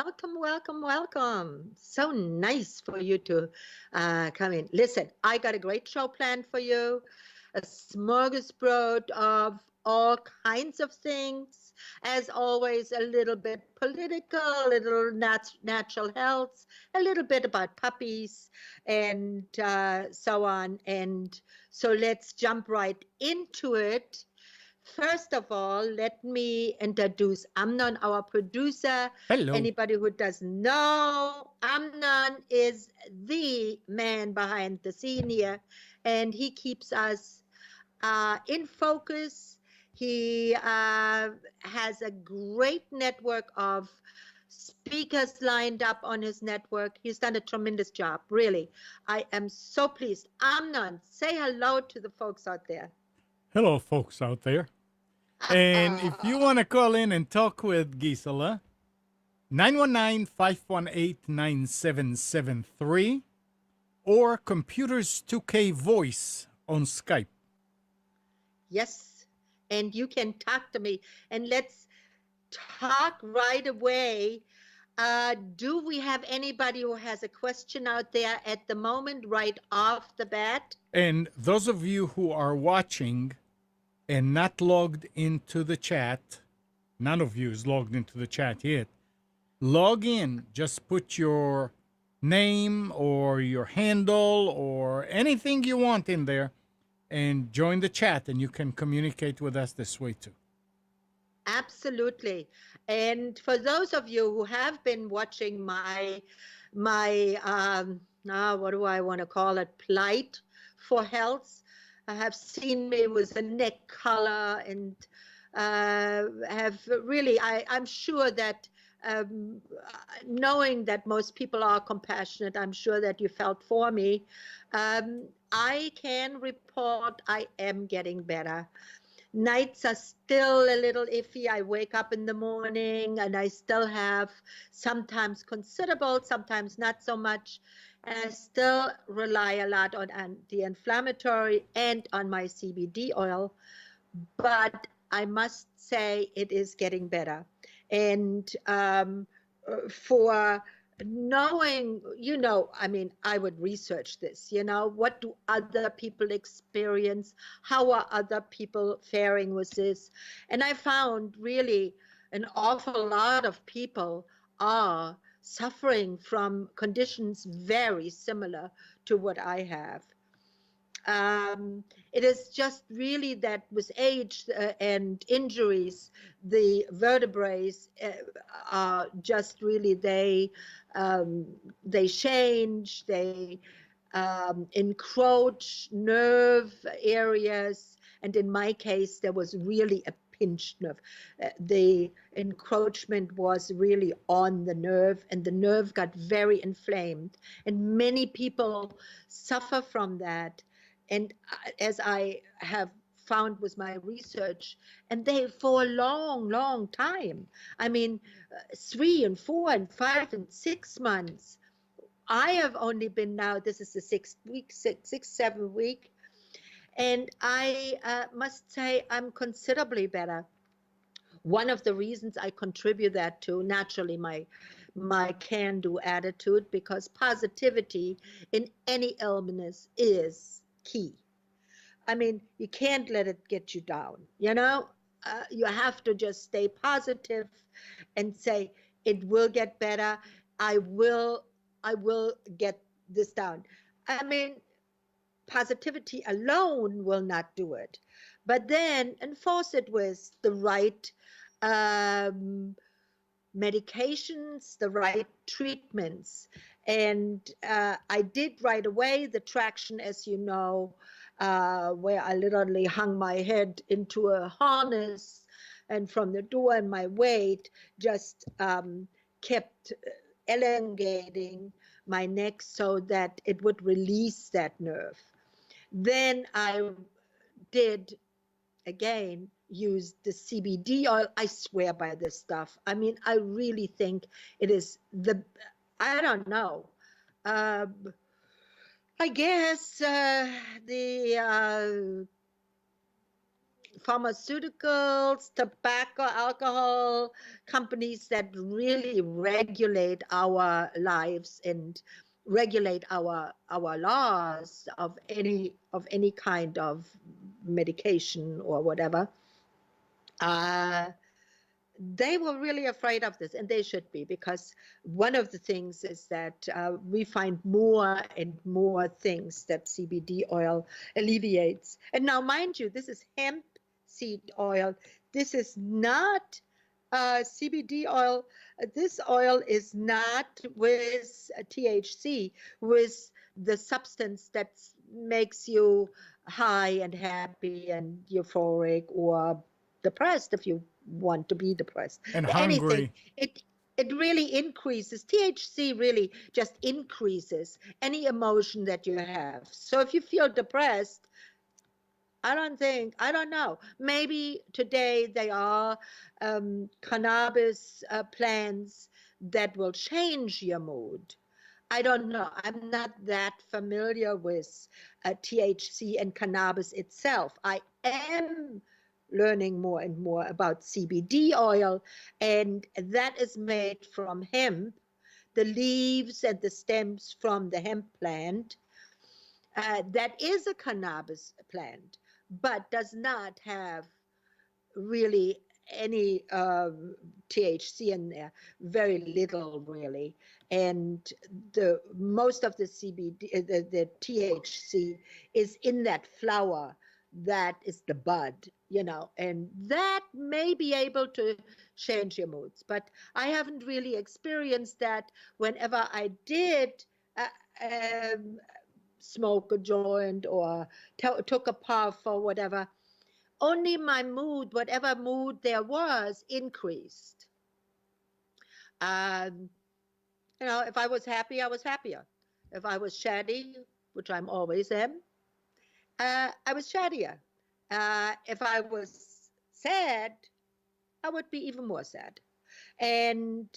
welcome, welcome, welcome. So nice for you to come in. Listen, I got a great show planned for you, a smorgasbord of all kinds of things. As always, a little bit political, a little natural health, a little bit about puppies, and so on. And so let's jump right into it. First of all, let me introduce Amnon, our producer. Hello. Anybody who doesn't know, Amnon is the man behind the scene here, and he keeps us in focus. He has a great network of speakers lined up on his network. He's done a tremendous job, really. I am so pleased. Amnon, say hello to the folks out there. Hello, folks out there. And if you want to call in and talk with Gisela, 919-518-9773 or Computers 2K Voice on Skype. Yes, and you can talk to me. And let's talk right away. Do we have anybody who has a question out there at the moment, right off the bat? And those of you who are watching and not logged into the chat, none of you is logged into the chat yet. Log in. Just put your name or your handle or anything you want in there and join the chat, and you can communicate with us this way too. Absolutely. And for those of you who have been watching my what do I want to call it, plight for health, have seen me with a neck collar and have really, I'm sure that knowing that most people are compassionate, I'm sure that you felt for me. I can report I am getting better. Nights are still a little iffy. I wake up in the morning and I still have sometimes considerable, sometimes not so much. And I still rely a lot on anti-inflammatory and on my CBD oil. But I must say it is getting better. And for knowing, I mean, I would research this, what do other people experience? How are other people faring with this? And I found really an awful lot of people are suffering from conditions very similar to what I have. It is just really that with age and injuries, the vertebrae are just really they change, they encroach nerve areas, and in my case, there was really a pinched nerve. The encroachment was really on the nerve, and the nerve got very inflamed, and many people suffer from that. And as I have found with my research, and they for a long, long time. I mean, 3 and 4 and 5 and 6 months. I have only been now, this is the 6th week, 7th week, and I must say I'm considerably better. One of the reasons I contribute that to, naturally, my can-do attitude, because positivity in any illness is key. I mean, you can't let it get you down. You have to just stay positive and say, it will get better. I will, I will get this down. I mean, positivity alone will not do it. But then enforce it with the right um, medications, the right treatments. And I did right away the traction, as you know, where I literally hung my head into a harness, and from the door, and my weight just kept elongating my neck so that it would release that nerve. Then I did again use the CBD oil. I swear by this stuff. I mean, I really think it is I don't know. Uh, I guess the pharmaceuticals, tobacco, alcohol companies that really regulate our lives and regulate our laws of any kind of medication or whatever. Uh, they were really afraid of this, and they should be, because one of the things is that we find more and more things that CBD oil alleviates. And now, mind you, this is hemp seed oil. This is not CBD oil. This oil is not with THC, with the substance that makes you high and happy and euphoric or depressed, if you want to be depressed. And Anything. hungry. It really increases. THC really just increases any emotion that you have. So if you feel depressed, I don't know. Maybe today they are cannabis plants that will change your mood. I don't know. I'm not that familiar with THC and cannabis itself. I am learning more and more about CBD oil, and that is made from hemp, the leaves and the stems from the hemp plant. That is a cannabis plant, but does not have really any THC in there, very little really. And the most of the CBD, the THC is in that flower that is the bud, and that may be able to change your moods. But I haven't really experienced that whenever I did uh, um, smoke a joint or took a puff or whatever. Only my mood, whatever mood there was, increased. Um, if I was happy, I was happier. If I was chatty, which I'm always am, I was chattier. If I was sad, I would be even more sad. And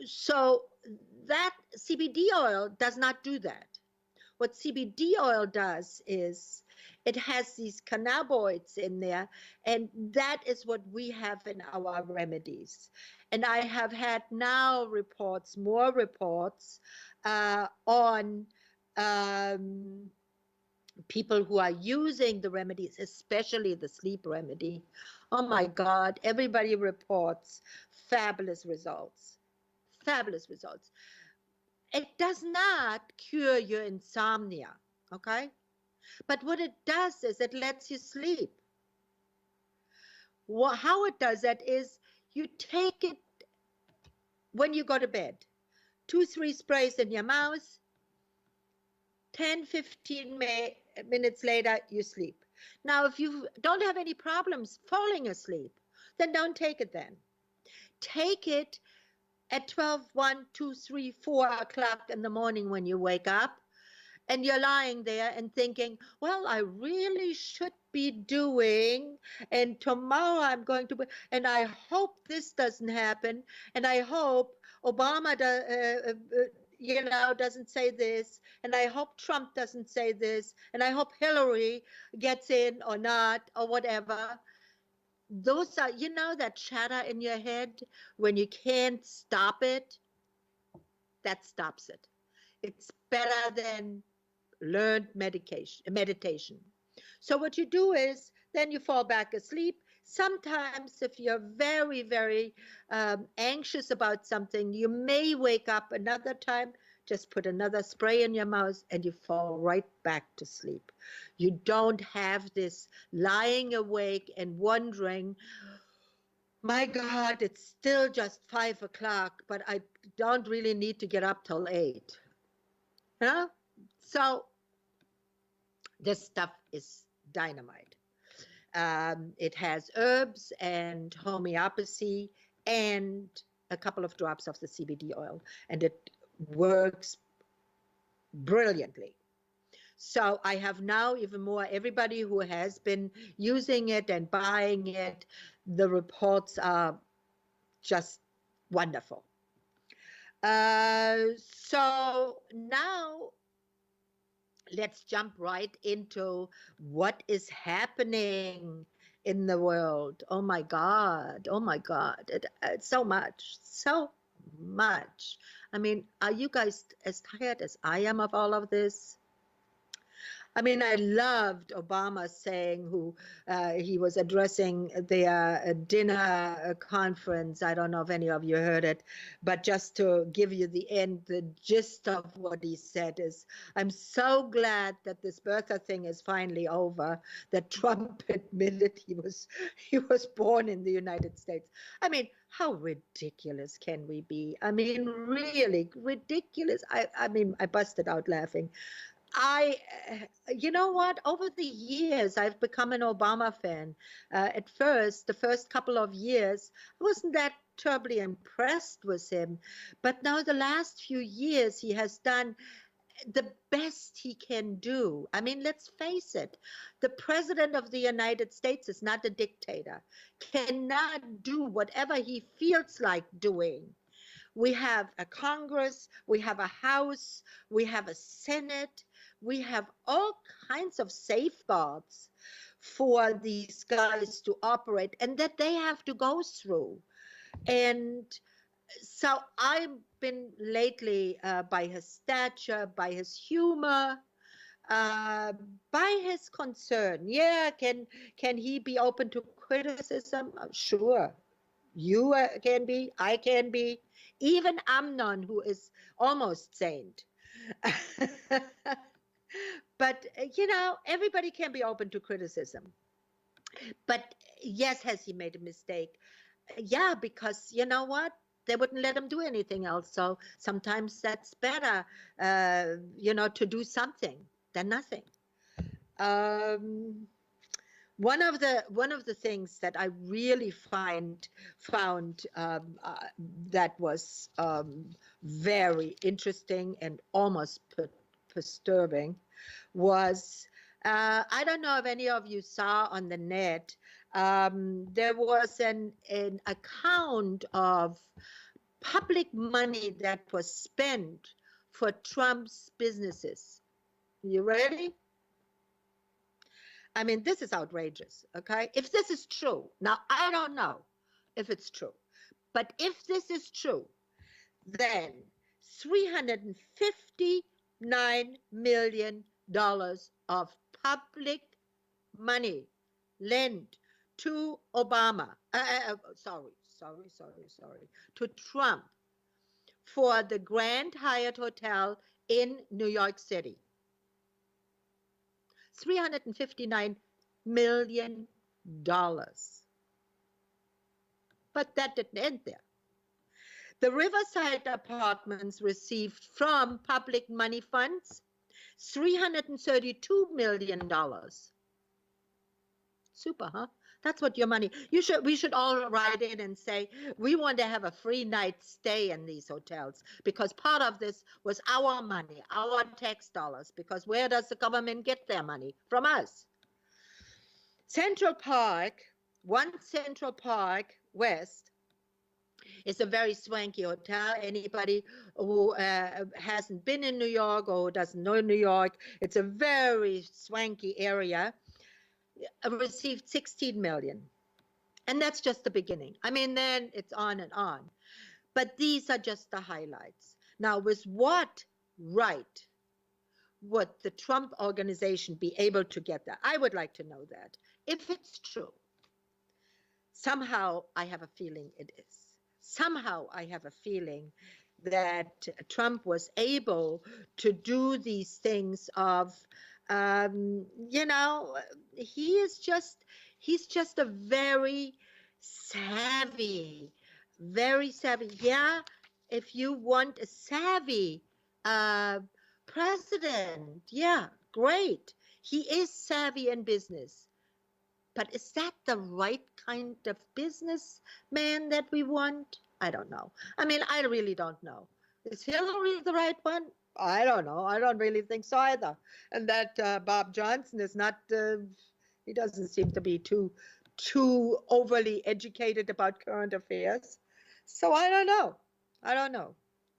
so that CBD oil does not do that. What CBD oil does is it has these cannabinoids in there, and that is what we have in our remedies. And I have had now more reports on um, people who are using the remedies, especially the sleep remedy. Oh my God, everybody reports fabulous results. Fabulous results. It does not cure your insomnia, okay? But what it does is it lets you sleep. How it does that is you take it when you go to bed, 2, 3 sprays in your mouth, 10, 15 minutes later, you sleep. Now, if you don't have any problems falling asleep, then don't take it then. Take it at 12, 1, 2, 3, 4 o'clock in the morning when you wake up, and you're lying there and thinking, well, I really should be doing, and tomorrow I'm going to, and I hope this doesn't happen, and I hope Obama doesn't say this, and I hope Trump doesn't say this, and I hope Hillary gets in or not, or whatever. Those are, that chatter in your head when you can't stop it, that stops it. It's better than learned meditation. So what you do is then you fall back asleep. Sometimes if you're very, very anxious about something, you may wake up another time, just put another spray in your mouth, and you fall right back to sleep. You don't have this lying awake and wondering, my God, it's still just 5 o'clock, but I don't really need to get up till 8. Huh? So this stuff is dynamite. It has herbs and homeopathy and a couple of drops of the CBD oil, and it works brilliantly. So I have now even more, everybody who has been using it and buying it, the reports are just wonderful. So now let's jump right into what is happening in the world. Oh my God. Oh my God. It's so much. So much. I mean, are you guys as tired as I am of all of this? I mean, I loved Obama saying who he was addressing their dinner conference. I don't know if any of you heard it, but just to give you the gist of what he said is, I'm so glad that this birther thing is finally over. That Trump admitted he was born in the United States. I mean, how ridiculous can we be? I mean, really ridiculous. I mean, I busted out laughing. I, you know what? Over the years, I've become an Obama fan. At first, the first couple of years, I wasn't that terribly impressed with him. But now, the last few years, he has done the best he can do. I mean, let's face it, the president of the United States is not a dictator, cannot do whatever he feels like doing. We have a Congress, we have a House, we have a Senate, we have all kinds of safeguards for these guys to operate and that they have to go through. And so I've been lately by his stature, by his humor, uh, by his concern. Yeah, can he be open to criticism? Sure. You can be, I can be, even Amnon, who is almost saint. But, everybody can be open to criticism. But yes, has he made a mistake? Yeah, because you know what? They wouldn't let him do anything else. So sometimes that's better, to do something than nothing. Um, one of the things that I really found that was very interesting and almost disturbing was I don't know if any of you saw on the net. There was an account of public money that was spent for Trump's businesses. You ready? I mean, this is outrageous, okay? If this is true, now I don't know if it's true, but if this is true, then $359 million of public money lent to Obama, to Trump for the Grand Hyatt Hotel in New York City. $359 million. But that didn't end there. The Riverside Apartments received from public money funds $332 million. Super, huh? That's what your money. We should all write in and say we want to have a free night stay in these hotels because part of this was our money, our tax dollars. Because where does the government get their money? From us. Central Park, One Central Park West, is a very swanky hotel. Anybody who hasn't been in New York or doesn't know New York, it's a very swanky area. Received 16 million. And that's just the beginning. I mean, then it's on and on. But these are just the highlights. Now, with what right would the Trump organization be able to get that? I would like to know that. If it's true, somehow I have a feeling it is. Somehow I have a feeling that Trump was able to do these things of, you know, he is just, he's just a very savvy. Yeah, if you want a savvy uh, president, yeah, great. He is savvy in business. But is that the right kind of businessman that we want? I don't know. I mean, I really don't know. Is Hillary the right one? I don't know. I don't really think so either. And that Bob Johnson is not. He doesn't seem to be too overly educated about current affairs. So I don't know. I don't know.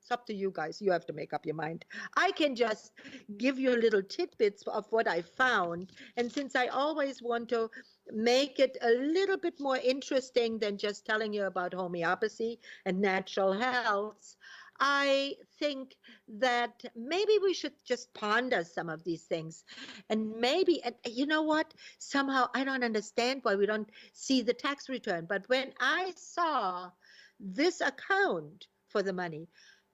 It's up to you guys. You have to make up your mind. I can just give you little tidbits of what I found. And since I always want to make it a little bit more interesting than just telling you about homeopathy and natural health, I think that maybe we should just ponder some of these things. And maybe, and you know what? Somehow I don't understand why we don't see the tax return. But when I saw this account for the money,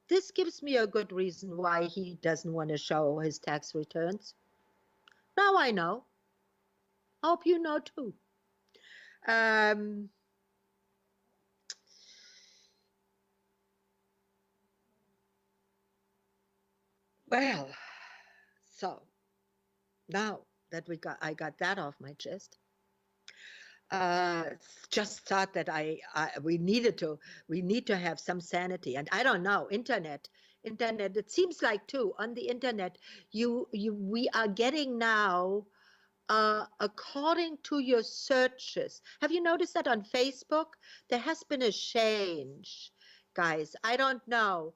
this gives me a good reason why he doesn't want to show his tax returns. Now I know. I hope you know too. Um, well, so now that I got that off my chest. uh, just thought that we need to have some sanity. And I don't know, internet, it seems like too on the internet, we are getting now, according to your searches. Have you noticed that on Facebook? There has been a change, guys. I don't know.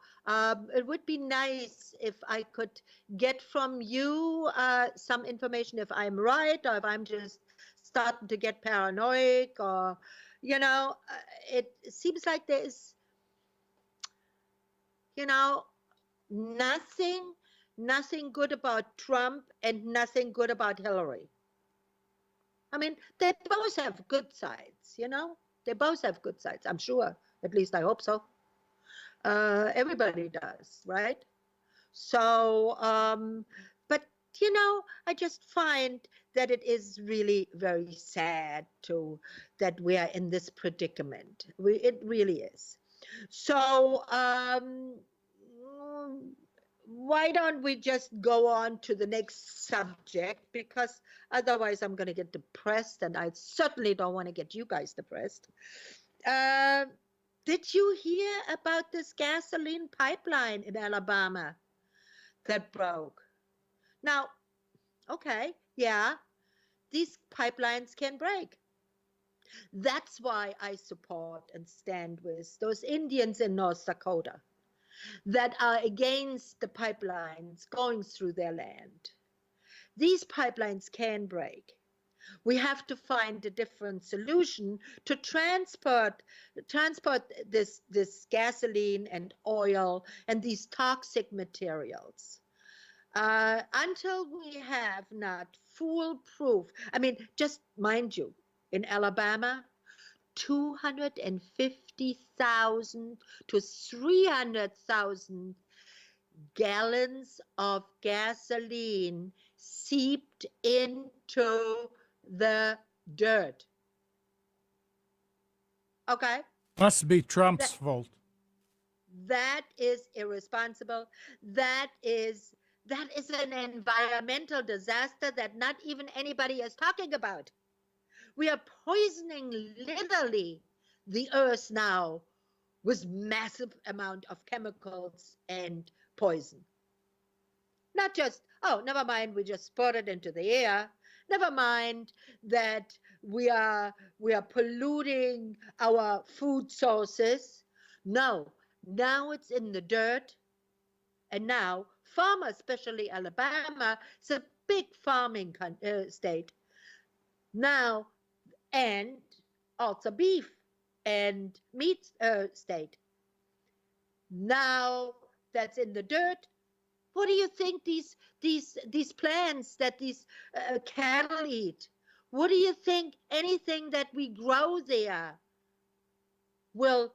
It would be nice if I could get from you some information if I'm right or if I'm just starting to get paranoid, or, it seems like there is, you know, nothing, nothing good about Trump and nothing good about Hillary. I mean, they both have good sides, They both have good sides, I'm sure. At least I hope so. Everybody does, right? So, but, I just find that it is really very sad that we are in this predicament. It really is. So, why don't we just go on to the next subject? Because otherwise I'm going to get depressed, and I certainly don't want to get you guys depressed. Uh, did you hear about this gasoline pipeline in Alabama that broke? Now, okay, yeah, these pipelines can break. That's why I support and stand with those Indians in North Dakota that are against the pipelines going through their land. These pipelines can break. We have to find a different solution to transport this gasoline and oil and these toxic materials. Until we have not foolproof, I mean, just mind you, in Alabama, 250,000 to 300,000 gallons of gasoline seeped into the dirt. Okay? Must be Trump's That, fault. that is irresponsible. That is an environmental disaster that not even anybody is talking about. We are poisoning literally the earth now with massive amount of chemicals and poison. Not just, oh, never mind, we just put it into the air. Never mind that we are polluting our food sources. No, now it's in the dirt. And now farmers, especially Alabama, it's a big farming state now, and also beef and meat state. Now that's in the dirt. What do you think these plants that these cattle eat? What do you think anything that we grow there will?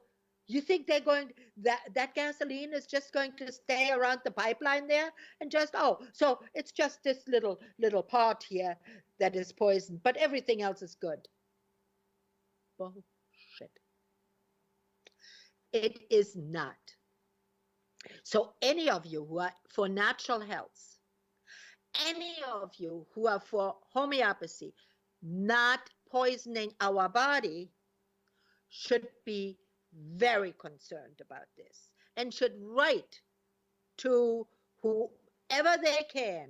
You think they're going that gasoline is just going to stay around the pipeline there and just, oh, so it's just this little part here that is poisoned, but everything else is good. Bullshit. It is not. So any of you who are for natural health, any of you who are for homeopathy, not poisoning our body, should be very concerned about this and should write to whoever they can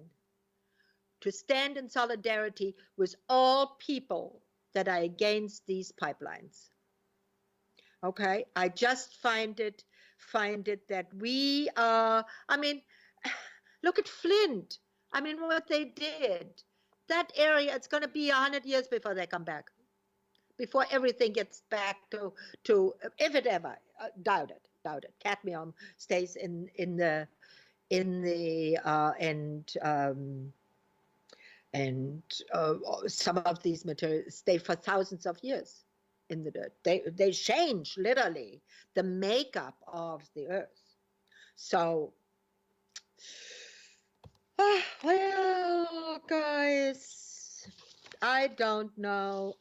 to stand in solidarity with all people that are against these pipelines. Okay, I just find it find it that we are, I mean, look at Flint. I mean, what they did. That area, it's going to be 100 years before they come back, before everything gets back to if it ever, doubt it. Cadmium stays and some of these materials stay for thousands of years in the dirt. They change literally the makeup of the earth. So, well, guys, I don't know.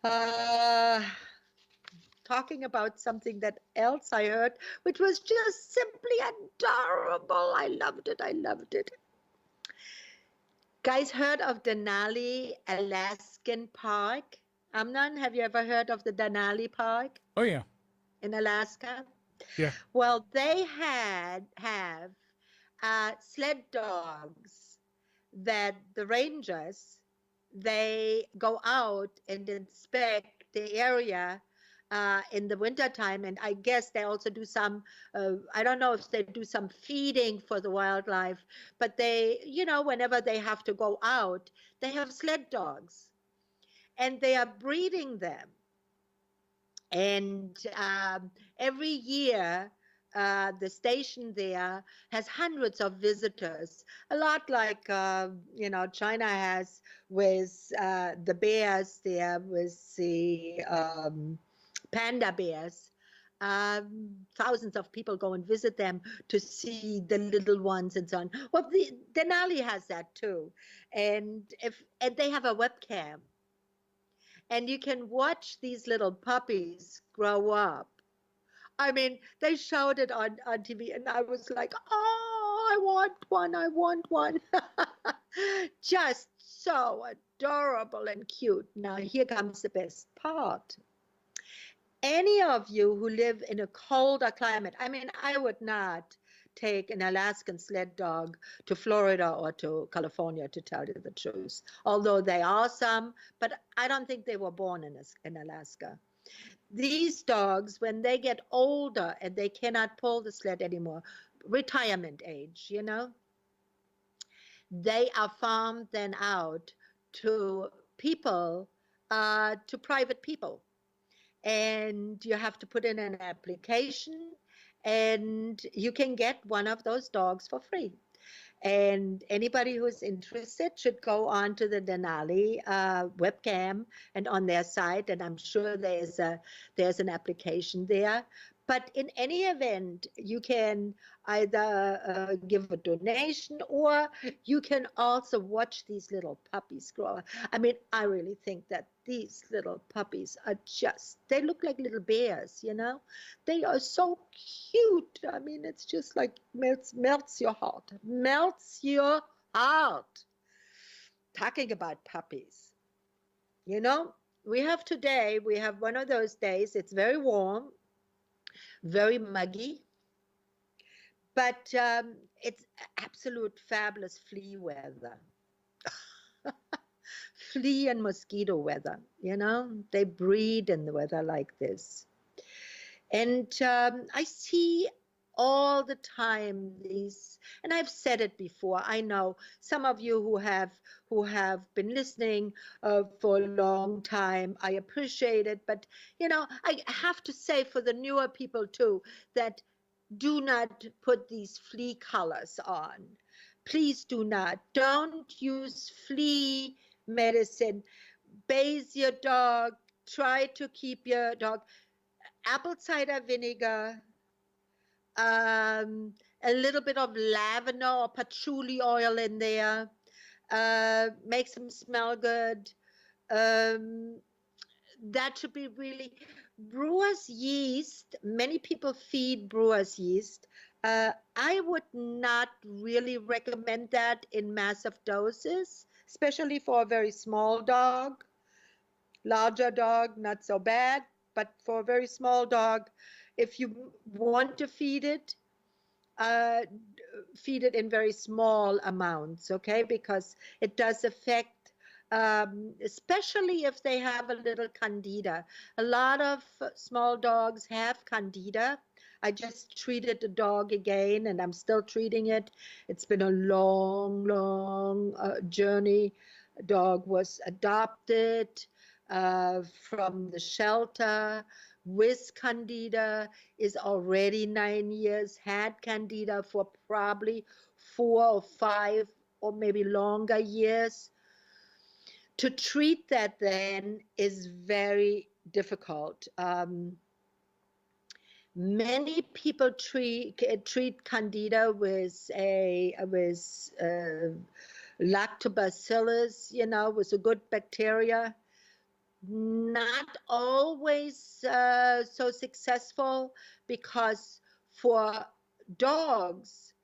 Uh, Talking about something that else I heard, which was just simply adorable. I loved it. Guys, heard of Denali Alaskan Park? Amnon, have you ever heard of the Denali Park Oh yeah, in Alaska? yeah. Well, they have sled dogs that the rangers, they go out and inspect the area in the wintertime, and I guess they also do some, I don't know if they do some feeding for the wildlife, but they, whenever they have to go out, they have sled dogs and they are breeding them. And every year, the station there has hundreds of visitors, a lot like, China has with the bears there, with the panda bears. Thousands of people go and visit them to see the little ones and so on. Well, Denali has that too, and they have a webcam, and you can watch these little puppies grow up. I mean, they showed it on TV, and I was like, oh, I want one, I want one. Just so adorable and cute. Now, here comes the best part. Any of you who live in a colder climate, I mean, I would not take an Alaskan sled dog to Florida or to California, to tell you the truth, although they are some, but I don't think they were born in Alaska. These dogs, when they get older and they cannot pull the sled anymore, retirement age, they are farmed then out to people, to private people. And you have to put in an application, and you can get one of those dogs for free. And anybody who's interested should go on to the Denali webcam and on their site, and I'm sure there's an application there. But in any event, you can either give a donation, or you can also watch these little puppies grow up. I mean, I really think that these little puppies are they look like little bears, They are so cute. I mean, it's just like melts your heart. Melts your heart. Talking about puppies. We have one of those days. It's very warm, very muggy, but it's absolute fabulous flea weather. Flea and mosquito weather, They breed in the weather like this. And I see all the time these, and I've said it before. I know some of you who have been listening for a long time. I appreciate it, but I have to say for the newer people too, that do not put these flea collars on. Please do not. Don't use flea medicine. Bathe your dog. Try to keep your dog. Apple cider vinegar, a little bit of lavender or patchouli oil in there, makes them smell good. Um, that should be really brewer's yeast. Many people feed brewer's yeast. I would not really recommend that in massive doses, especially for a very small dog. Larger dog, not so bad, but for a very small dog, if you want to uh, feed it in very small amounts, okay? Because it does affect especially if they have a little candida. A lot of small dogs have candida. I just treated the dog again, and I'm still treating it. It's been a long, long journey. Dog was adopted from the shelter with candida, is already 9 years, had candida for probably 4 or 5 or maybe longer years. To treat that then is very difficult. Many people treat candida with lactobacillus, with a good bacteria. Not always so successful, because for dogs,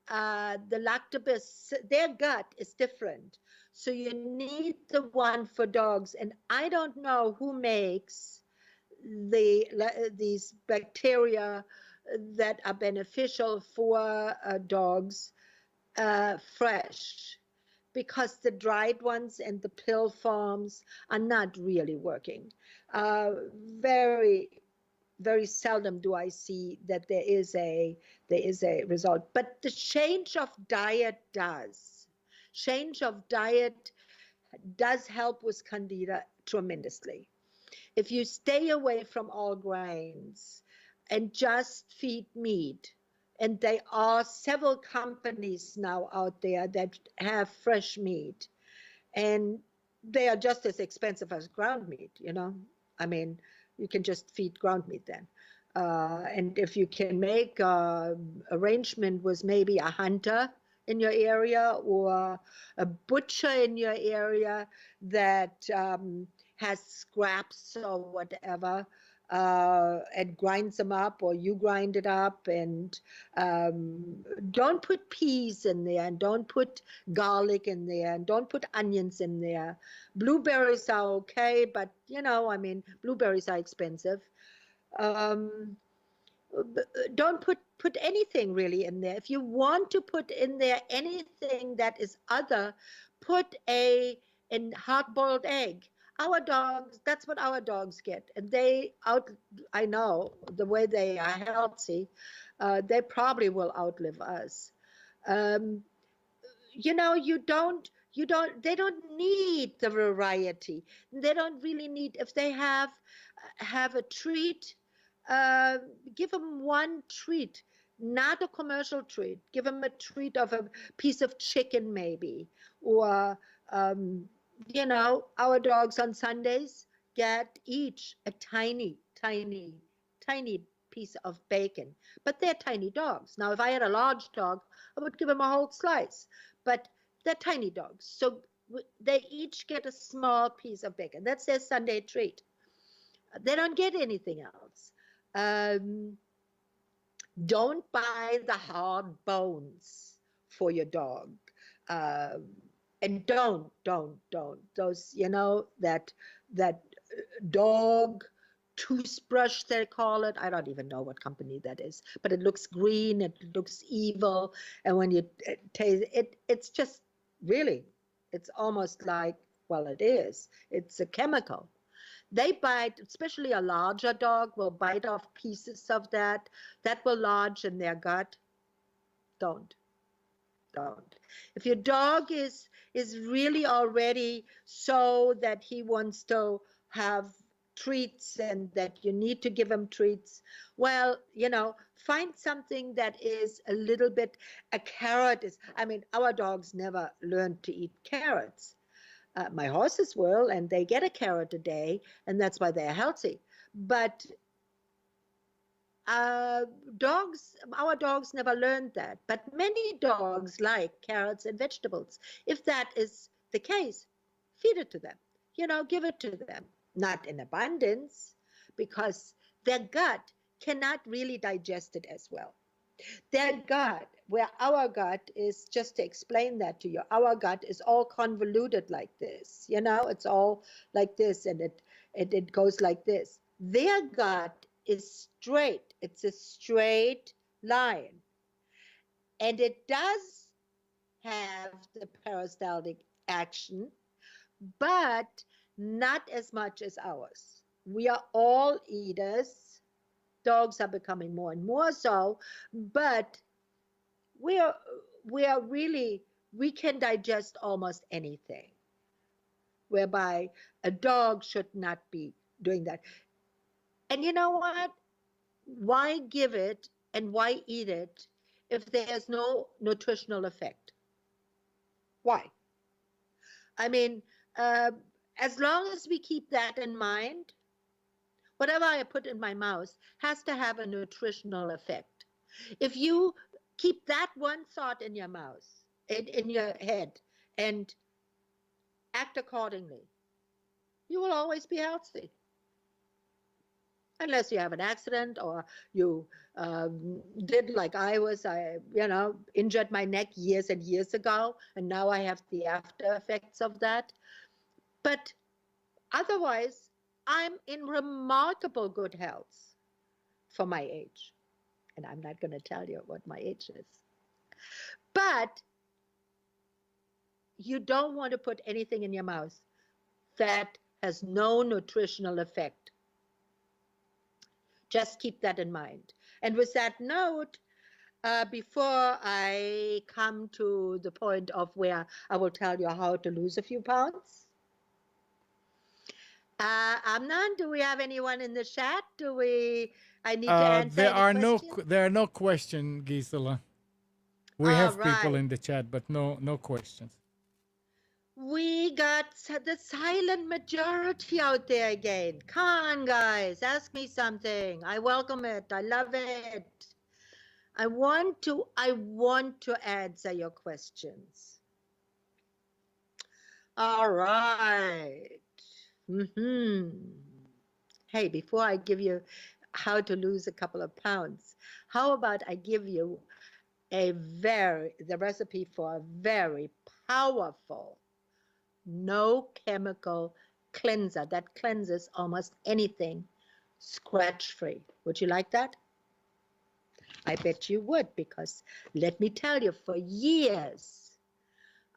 the lactobacillus, their gut is different. So you need the one for dogs. And I don't know who makes these bacteria that are beneficial for dogs fresh, because the dried ones and the pill forms are not really working. Uh, very, very seldom do I see that there is a result. But the change of diet does. Change of diet does help with candida tremendously. If you stay away from all grains and just feed meat, and there are several companies now out there that have fresh meat, and they are just as expensive as ground meat. I mean, you can just feed ground meat then. And if you can make arrangement with maybe a hunter in your area or a butcher in your area that has scraps or whatever, and grinds them up, or you grind it up, and don't put peas in there, and don't put garlic in there, and don't put onions in there. Blueberries are okay, but I mean, blueberries are expensive. Um, don't put anything really in there. If you want to put in there anything that is other, put a hard-boiled egg. Our dogs, that's what our dogs get, and I know the way they are healthy, they probably will outlive us. Um, they don't need the variety. They don't really need, if they have a treat, uh, give them one treat, not a commercial treat. Give them a treat of a piece of chicken maybe, or our dogs on Sundays get each a tiny, tiny, tiny piece of bacon. But they're tiny dogs. Now, if I had a large dog, I would give them a whole slice. But they're tiny dogs. So they each get a small piece of bacon. That's their Sunday treat. They don't get anything else. Um, don't buy the hard bones for your dog. Um, and don't. Those, that dog toothbrush, they call it. I don't even know what company that is, but it looks green, it looks evil, and when you taste it, it's just really, it's almost like, well, it is. It's a chemical. They bite, especially a larger dog will bite off pieces of that will lodge in their gut. Don't don't. If your dog is really already so that he wants to have treats and that you need to give him treats, well, find something that is a little bit. A carrot is, I mean, our dogs never learned to eat carrots. My horses will, and they get a carrot a day, and that's why they're healthy. But uh, our dogs never learned that, but many dogs like carrots and vegetables. If that is the case, feed it to them. Give it to them. Not in abundance, because their gut cannot really digest it as well. Their gut, where our gut is, just to explain that to you, our gut is all convoluted like this. It's all like this, and it goes like this. Their gut is straight. It's a straight line. And it does have the peristaltic action, but not as much as ours. We are all eaters. Dogs are becoming more and more so, but we are we are really we can digest almost anything, whereby a dog should not be doing that. And you know what? Why give it and why eat it if there's no nutritional effect? Why? I mean, uh, as long as we keep that in mind, whatever I put in my mouth has to have a nutritional effect. If you keep that one thought in your mouth, in your head, and act accordingly, you will always be healthy. Unless you have an accident or you did like I injured my neck years and years ago, and now I have the after effects of that. But otherwise, I'm in remarkable good health for my age. And I'm not going to tell you what my age is. But you don't want to put anything in your mouth that has no nutritional effect. Just keep that in mind. And with that note, before I come to the point of where I will tell you how to lose a few pounds, Amnon, do we have anyone in the chat? I need to answer any questions? There are no questions, Gisela. We All have people right. in the chat, but no questions. We got the silent majority out there again. Come on, guys, ask me something. I welcome it. I love it. I want to answer your questions. All right. Hey, before I give you how to lose a couple of pounds, how about I give you the recipe for a very powerful, no chemical cleanser that cleanses almost anything scratch free. Would you like that? I bet you would, because let me tell you, for years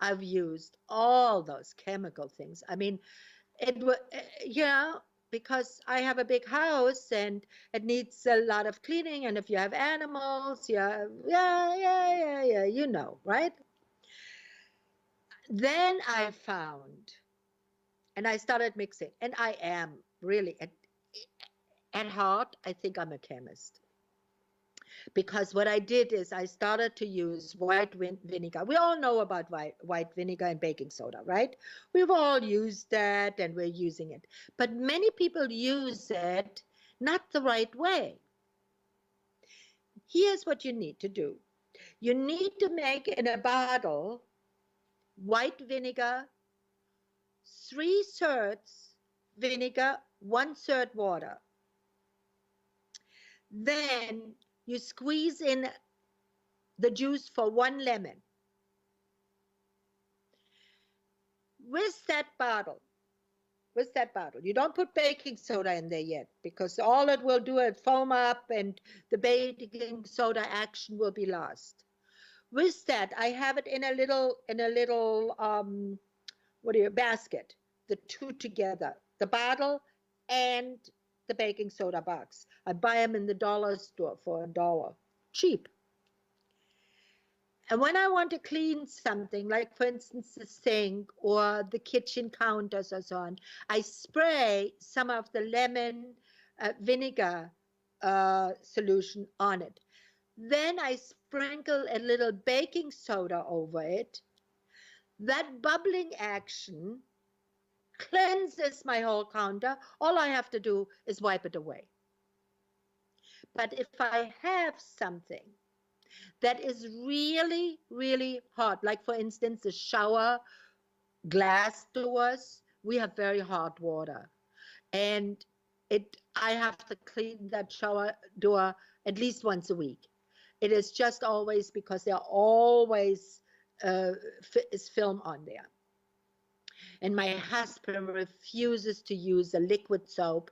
I've used all those chemical things. I mean, it was, because I have a big house and it needs a lot of cleaning. And if you have animals, right? Then I found, and I started mixing, and I am really, at heart, I think I'm a chemist. Because what I did is I started to use white vinegar. We all know about white vinegar and baking soda, right? We've all used that and we're using it. But many people use it not the right way. Here's what you need to do. You need to make in a bottle white vinegar, 3/3 vinegar, 1/3 water. Then you squeeze in the juice for 1 lemon. With that bottle, you don't put baking soda in there yet, because all it will do is foam up and the baking soda action will be lost. With that, I have it in a little basket, the two together, the bottle and the baking soda box. I buy them in the dollar store for $1, cheap. And when I want to clean something, like for instance the sink or the kitchen counters or so on, I spray some of the lemon vinegar solution on it. Then I sprinkle a little baking soda over it. That bubbling action cleanses my whole counter. All I have to do is wipe it away. But if I have something that is really, really hot, like for instance, the shower glass doors, we have very hot water. And I have to clean that shower door at least once a week. It is just always because there always is film on there. And my husband refuses to use the liquid soap,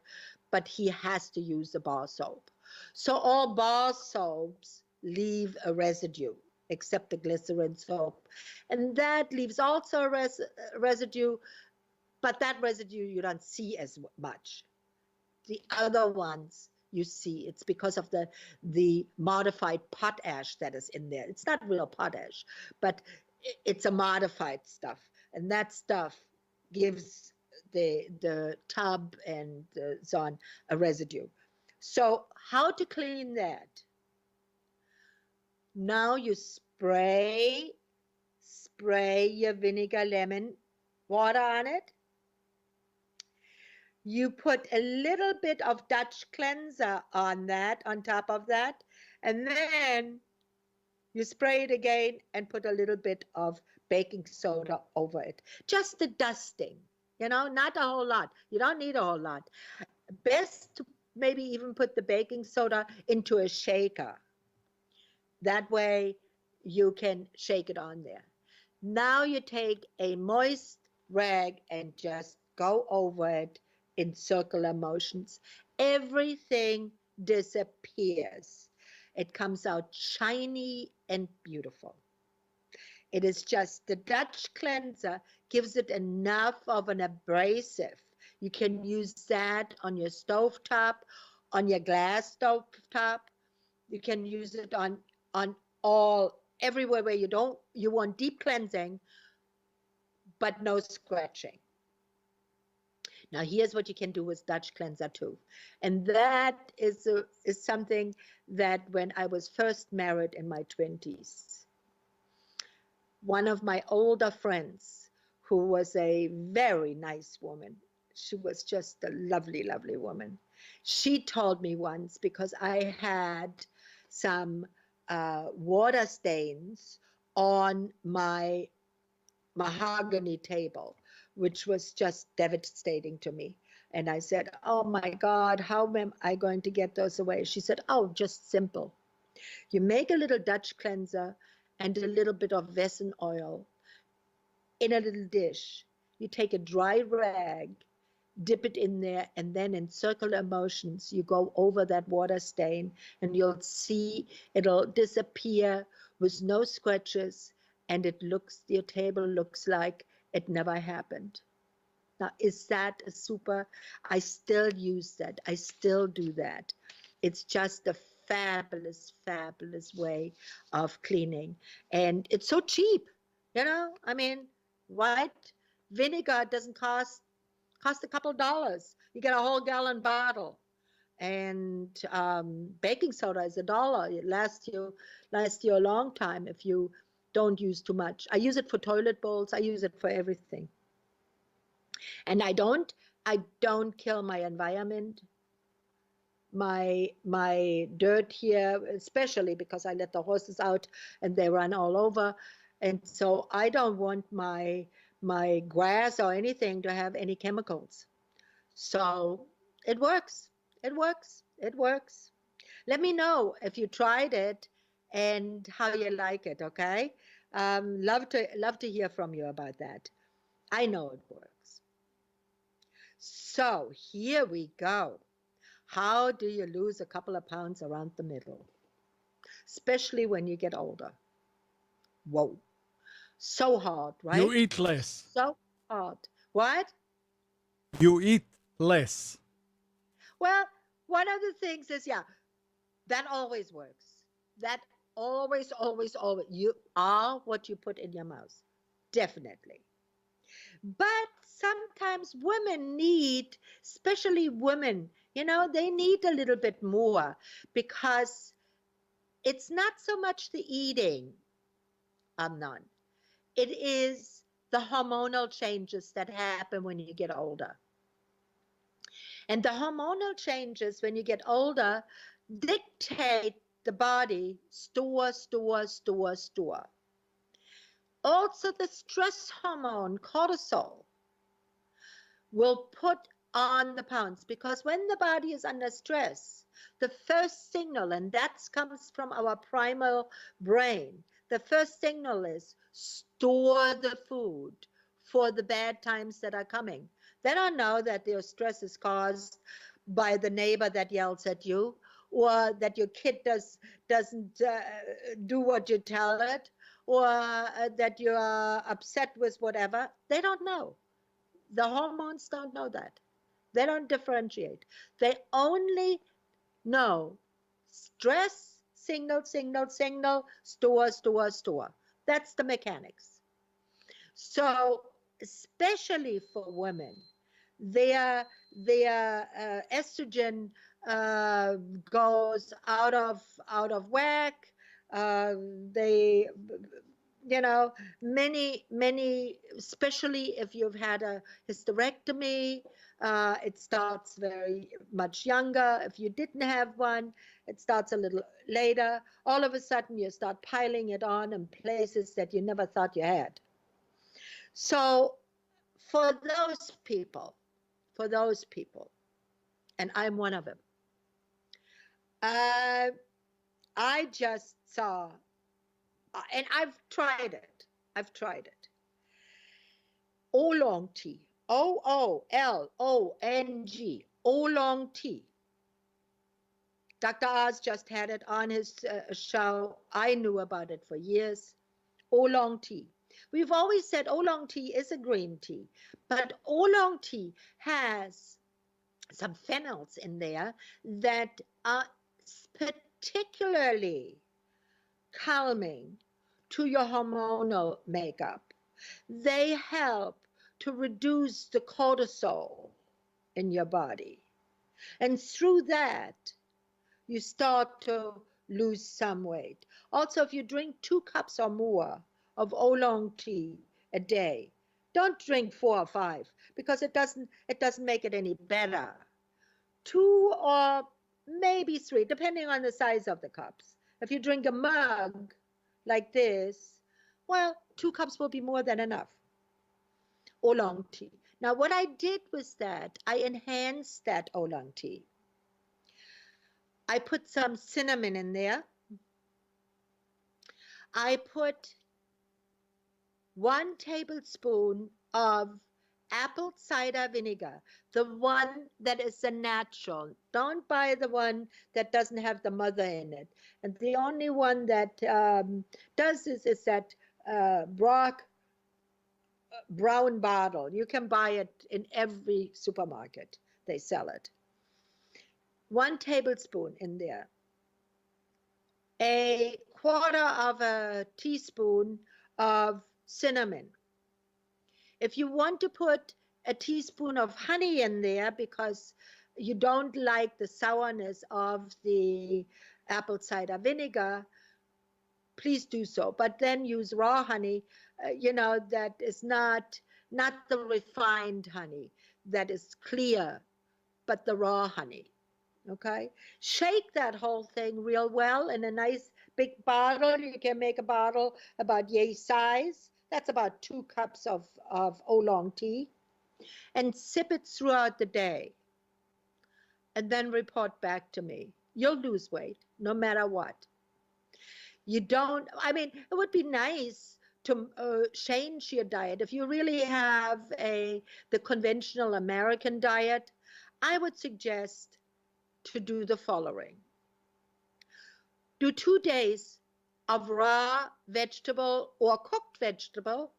but he has to use the bar soap. So all bar soaps leave a residue, except the glycerin soap. And that leaves also a residue but that residue you don't see as much. The other ones you see, it's because of the modified potash that is in there. It's not real potash, but it's a modified stuff, and that stuff gives the tub and so on a residue. So how to clean that? Now you spray your vinegar lemon water on it. You put a little bit of Dutch cleanser on that, on top of that, and then you spray it again and put a little bit of baking soda over it. Just the dusting, not a whole lot. You don't need a whole lot. Best to maybe even put the baking soda into a shaker. That way you can shake it on there. Now you take a moist rag and just go over it in circular motions. Everything disappears. It comes out shiny and beautiful. It is just the Dutch cleanser gives it enough of an abrasive. You can use that on your stove top, on your glass stove top. You can use it on all everywhere where you want deep cleansing, but no scratching. Now here's what you can do with Dutch cleanser too, and that is something that when I was first married in my 20s, one of my older friends who was a very nice woman, she was just a lovely, lovely woman. She told me once, because I had some water stains on my mahogany table, which was just devastating to me. And I said, "Oh my God, how am I going to get those away?" She said, "Oh, just simple. You make a little Dutch cleanser and a little bit of Wesson oil in a little dish. You take a dry rag, dip it in there, and then in circular motions, you go over that water stain, and you'll see it'll disappear with no scratches, and your table looks like it never happened." Now, is that a super? I still use that. I still do that. It's just a fabulous, fabulous way of cleaning. And it's so cheap, I mean, white vinegar doesn't cost a couple dollars. You get a whole gallon bottle. And baking soda is $1. It lasts you a long time if you don't use too much. I use it for toilet bowls. I use it for everything. And I don't kill my environment, my dirt here, especially because I let the horses out and they run all over. And so I don't want my grass or anything to have any chemicals. So it works. It works. It works. Let me know if you tried it and how you like it, okay? Love to hear from you about that. I know it works. So here we go. How do you lose a couple of pounds around the middle, especially when you get older? Whoa, so hard, You right? eat less. So hard. What? You eat less. Well, one of the things is, yeah, that always works. That always, always, always. You are what you put in your mouth. Definitely. But sometimes women need, especially women, they need a little bit more because it's not so much the eating, none. It is the hormonal changes that happen when you get older. And the hormonal changes when you get older dictate the body store, store, store, store. Also, the stress hormone, cortisol, will put on the pounds because when the body is under stress, the first signal, and that comes from our primal brain, the first signal is store the food for the bad times that are coming. They don't know that your stress is caused by the neighbor that yells at you, or that your kid doesn't do what you tell it, or that you're upset with whatever. They don't know. The hormones don't know that. They don't differentiate. They only know stress, signal, signal, signal, store, store, store. That's the mechanics. So, especially for women, their estrogen uh, goes out of whack. Uh, they, you know, many, especially if you've had a hysterectomy, it starts very much younger. If you didn't have one, it starts a little later. All of a sudden, you start piling it on in places that you never thought you had. So for those people, and I'm one of them, uh, I just saw, and I've tried it. I've tried it. Oolong tea, Oolong, oolong tea. Dr. Oz just had it on his show. I knew about it for years. Oolong tea. We've always said oolong tea is a green tea, but oolong tea has some phenols in there that are particularly calming to your hormonal makeup. They help to reduce the cortisol in your body. And through that, you start to lose some weight. Also, if you drink 2 cups or more of oolong tea a day, don't drink 4 or 5 because it doesn't make it any better. 2 or maybe 3, depending on the size of the cups. If you drink a mug like this, well, 2 cups will be more than enough. Oolong tea. Now, what I did was that I enhanced that oolong tea. I put some cinnamon in there. I put 1 tablespoon of apple cider vinegar, the one that is the natural. Don't buy the one that doesn't have the mother in it. And the only one that does this is that Brock brown bottle. You can buy it in every supermarket. They sell it. 1 tablespoon in there. A quarter of a teaspoon of cinnamon. If you want to put a teaspoon of honey in there because you don't like the sourness of the apple cider vinegar, please do so. But then use raw honey, that is not the refined honey that is clear, but the raw honey. Okay, shake that whole thing real well in a nice big bottle. You can make a bottle about yay size. That's about 2 cups of oolong tea, and sip it throughout the day, and then report back to me. You'll lose weight no matter what. You don't, I mean, it would be nice to change your diet. If you really have the conventional American diet, I would suggest to do the following. Do 2 days of raw vegetable or cooked vegetable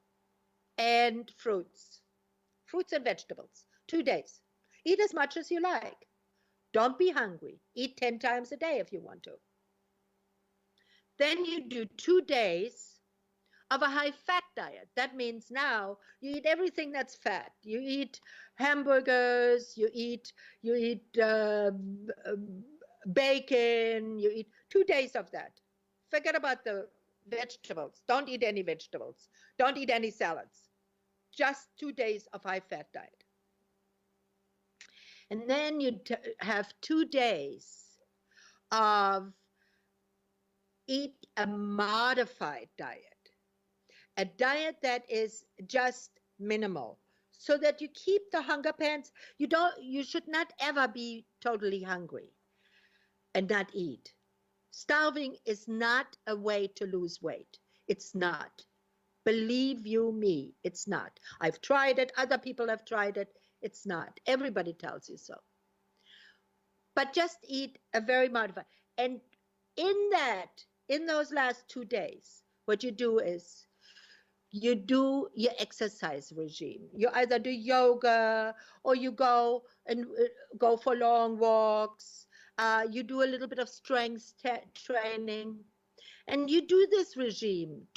and fruits. Fruits and vegetables. 2 days. Eat as much as you like. Don't be hungry. Eat 10 times a day if you want to. Then you do 2 days of a high fat diet. That means now you eat everything that's fat. You eat hamburgers, you eat bacon, you eat 2 days of that. Forget about the vegetables. Don't eat any vegetables. Don't eat any salads. Just 2 days of high fat diet. And then you have 2 days of eat a modified diet, a diet that is just minimal, so that you keep the hunger pangs. You should not ever be totally hungry and not eat. Starving is not a way to lose weight. It's not. Believe you me, it's not. I've tried it. Other people have tried it. It's not. Everybody tells you so. But just eat a very modified. And in those last 2 days, what you do is you do your exercise regime. You either do yoga or you go and go for long walks. You do a little bit of strength training, and you do this regime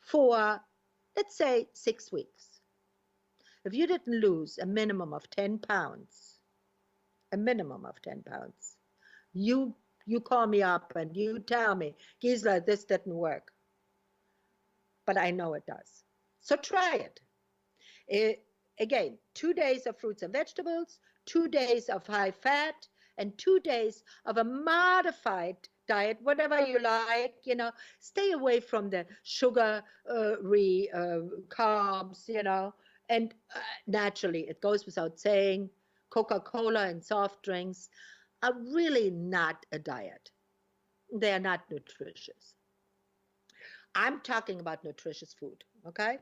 for, let's say, 6 weeks. If you didn't lose a minimum of 10 pounds, a minimum of 10 pounds, you you call me up and you tell me, Gisela, this didn't work, but I know it does. So try it. It, again, 2 days of fruits and vegetables, 2 days of high fat, and 2 days of a modified diet, whatever you like. Stay away from the sugar, carbs. And naturally, it goes without saying, Coca-Cola and soft drinks are really not a diet. They are not nutritious. I'm talking about nutritious food, okay?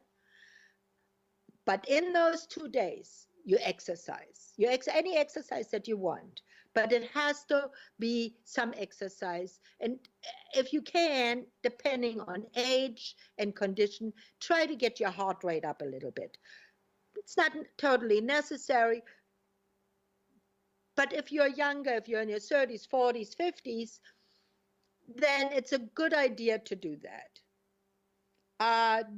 But in those 2 days, you exercise. Any exercise that you want, but it has to be some exercise. And if you can, depending on age and condition, try to get your heart rate up a little bit. It's not totally necessary, but if you're younger, if you're in your 30s, 40s, 50s, then it's a good idea to do that.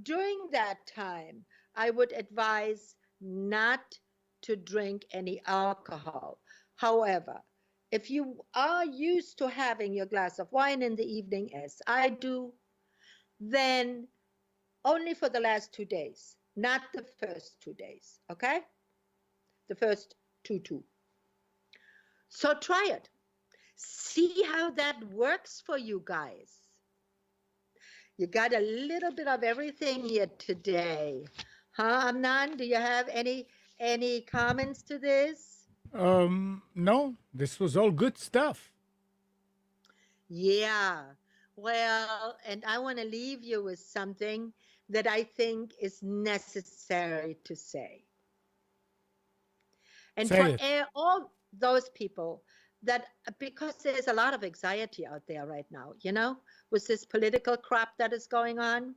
During that time, I would advise not to drink any alcohol. However, if you are used to having your glass of wine in the evening, as I do, then only for the last 2 days, not the first 2 days, okay? The first two. So try it. See how that works for you guys. You got a little bit of everything here today. Huh, Amnan? Do you have any comments to this? No, this was all good stuff. Yeah. Well, and I want to leave you with something that I think is necessary to say. And Say for it. all those people that, because there's a lot of anxiety out there right now, with this political crap that is going on.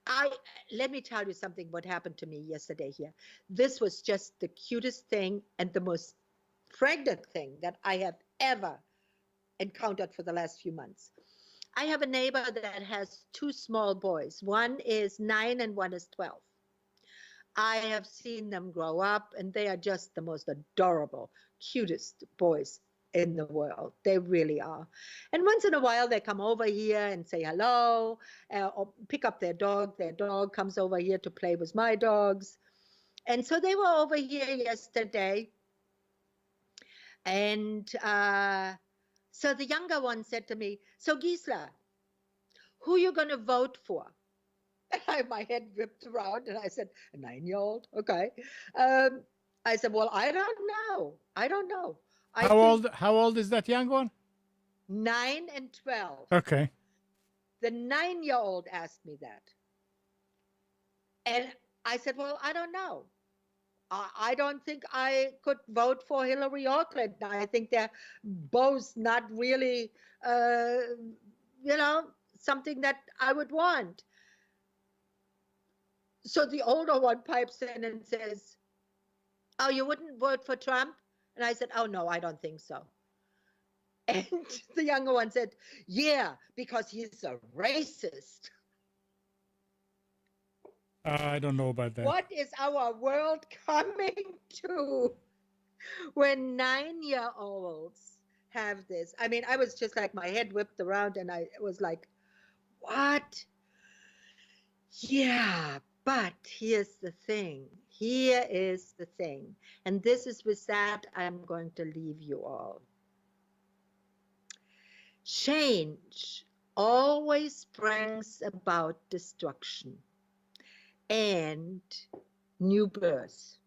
I Let me tell you something what happened to me yesterday here. This was just the cutest thing and the most pregnant thing that I have ever encountered for the last few months. I have a neighbor that has two small boys. One is 9 and one is 12. I have seen them grow up, and they are just the most adorable, cutest boys in the world. They really are. And once in a while, they come over here and say hello, or pick up their dog. Their dog comes over here to play with my dogs. And so they were over here yesterday. And so the younger one said to me, so Gisela, who are you going to vote for? My head whipped around and I said, a 9-year-old? Okay. Um, I said, well, I don't know. I don't know. I How think old? How old is that young one? 9 and 12. Okay. The 9-year-old asked me that. And I said, well, I don't know. I don't think I could vote for Hillary or Clinton. I think they're both not really, uh, something that I would want. So the older one pipes in and says, oh, you wouldn't vote for Trump? And I said, oh, no, I don't think so. And the younger one said, yeah, because he's a racist. I don't know about that. What is our world coming to when 9-year-olds have this? I mean, I was just like, my head whipped around and I was like, what? Yeah, but here's the thing. Here is the thing. And this is with that I'm going to leave you all. Change always brings about destruction and new birth.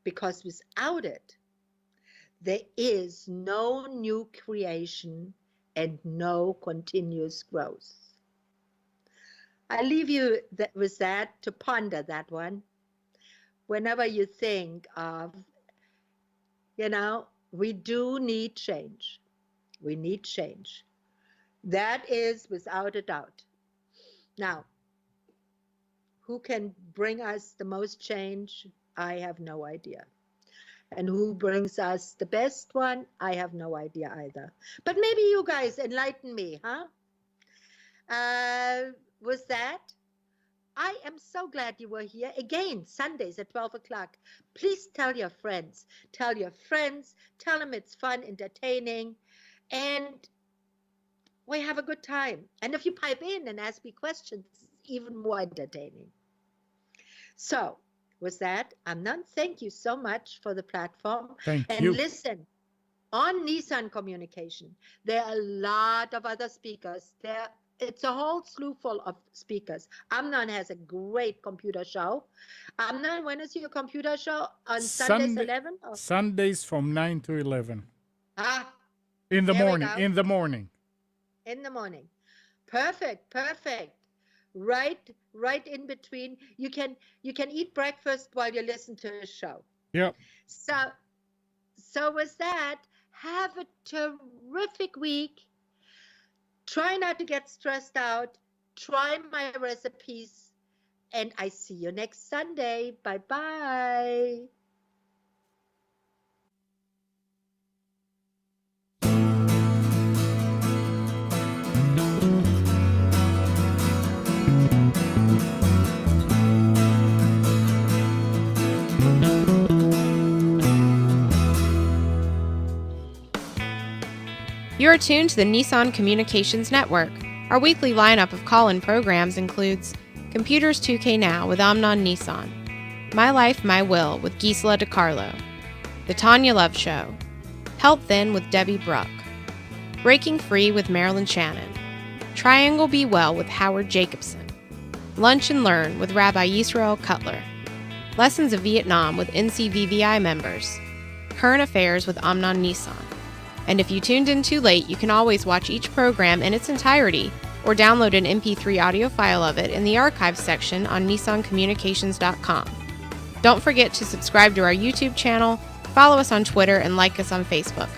Because without it, there is no new creation and no continuous growth. I leave you with that to ponder that one. Whenever you think of, we do need change. We need change. That is without a doubt. Now, who can bring us the most change? I have no idea. And who brings us the best one? I have no idea either. But maybe you guys enlighten me, huh? Was that? I am so glad you were here. Again, Sundays at 12 o'clock. Please tell your friends. Tell your friends. Tell them it's fun, entertaining, and we have a good time. And if you pipe in and ask me questions, it's even more entertaining. So, with that, Amnon, thank you so much for the platform. Thank And you. listen, on Nissan Communication, there are a lot of other speakers. It's a whole slew full of speakers. Amnon has a great computer show. Amnon, when is your computer show? On Sundays, 11? Oh, Sundays from 9 to 11. ah, In the there we morning. go. In the morning. In the morning. Perfect, perfect. Right in between. You can eat breakfast while you listen to his show. Yep. So with that, have a terrific week. Try not to get stressed out. Try my recipes. And I see you next Sunday. Bye-bye. You are tuned to the Nissan Communications Network. Our weekly lineup of call-in programs includes Computers 2K Now with Amnon Nissan, My Life, My Will with Gisela DiCarlo, The Tanya Love Show, Health Then with Debbie Bruck, Breaking Free with Marilyn Shannon, Triangle Be Well with Howard Jacobson, Lunch and Learn with Rabbi Yisrael Cutler, Lessons of Vietnam with NCVVI members, Current Affairs with Amnon Nissan. And if you tuned in too late, you can always watch each program in its entirety or download an MP3 audio file of it in the archives section on nissancommunications.com. Don't forget to subscribe to our YouTube channel, follow us on Twitter, and like us on Facebook.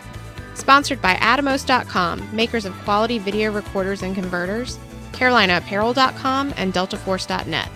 Sponsored by Atomos.com, makers of quality video recorders and converters, CarolinaApparel.com, and DeltaForce.net.